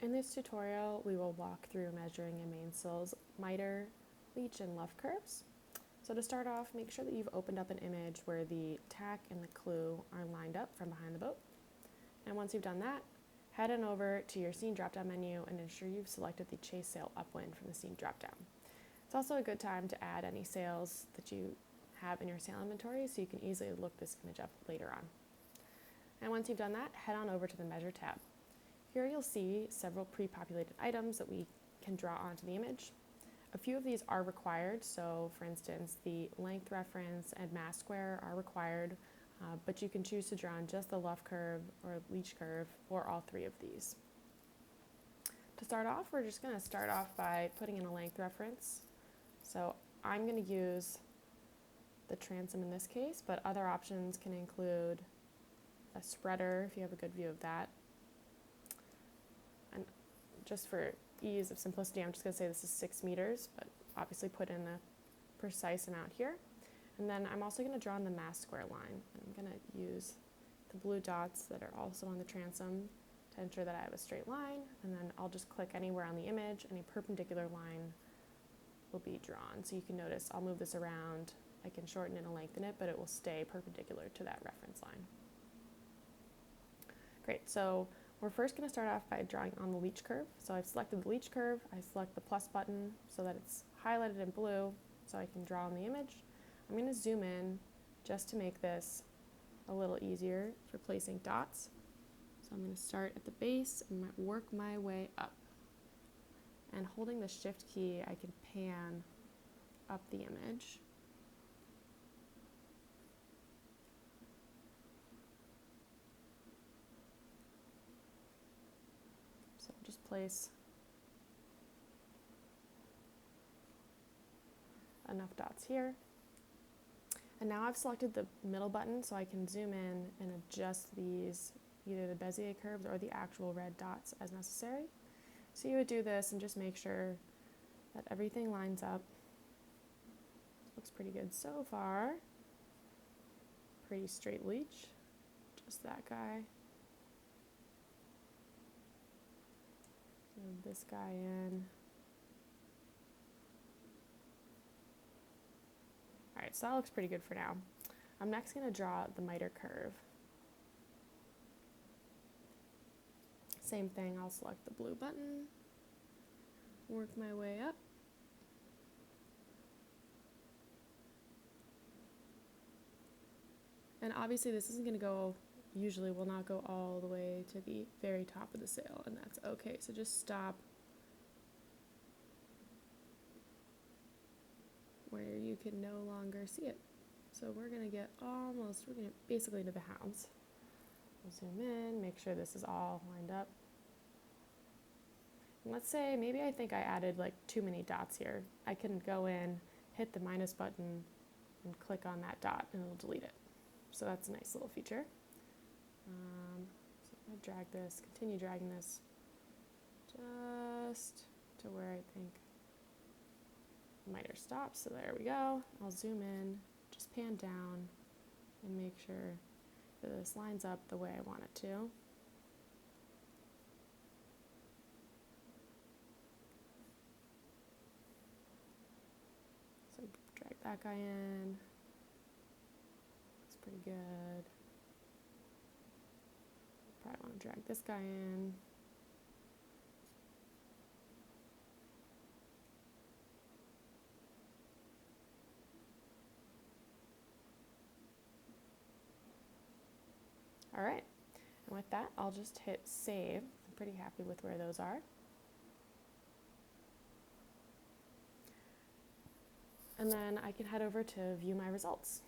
In this tutorial, we will walk through measuring a mainsail's miter, leach, and luff curves. So to start off, make sure that you've opened up an image where the tack and the clew are lined up from behind the boat. And once you've done that, head on over to your scene drop-down menu and ensure you've selected the chase sail upwind from the scene drop-down. It's also a good time to add any sails that you have in your sail inventory so you can easily look this image up later on. And once you've done that, head on over to the Measure tab. Here you'll see several pre-populated items that we can draw onto the image. A few of these are required, so for instance, the length reference and mast square are required, but you can choose to draw on just the luff curve or leach curve or all three of these. To start off, we're just going to start off by putting in a length reference. So I'm going to use the transom in this case, but other options can include a spreader if you have a good view of that. And just for ease of simplicity, I'm just going to say this is 6 meters, but obviously put in a precise amount here. And then I'm also going to draw on the mast square line. I'm going to use the blue dots that are also on the transom to ensure that I have a straight line, and then I'll just click anywhere on the image, any perpendicular line will be drawn. So you can notice I'll move this around, I can shorten it and lengthen it, but it will stay perpendicular to that reference line. Great, so we're first going to start off by drawing on the leach curve. So I've selected the leach curve, I select the plus button so that it's highlighted in blue so I can draw on the image. I'm going to zoom in just to make this a little easier for placing dots. So I'm going to start at the base and work my way up. And holding the shift key, I can pan up the image. So just place enough dots here. And now I've selected the middle button so I can zoom in and adjust these, either the Bezier curves or the actual red dots as necessary. So you would do this and just make sure that everything lines up. Looks pretty good so far. Pretty straight leach, just that guy. Move this guy in. Alright, so that looks pretty good for now. I'm next going to draw the miter curve. Same thing, I'll select the blue button, work my way up. And obviously this isn't going to go, usually will not go all the way to the very top of the sail, and that's okay. So just stop where you can no longer see it. So we're going to get basically to the hounds. We'll zoom in, make sure this is all lined up. And let's say maybe I think I added like too many dots here. I can go in, hit the minus button, and click on that dot and it'll delete it. So that's a nice little feature. So I'm going to drag this, continue dragging this just to where I think miter stops. So there we go. I'll zoom in, just pan down, and make sure that this lines up the way I want it to. So drag that guy in. Looks pretty good. Probably want to drag this guy in. All right, and with that, I'll just hit save. I'm pretty happy with where those are. And then I can head over to view my results.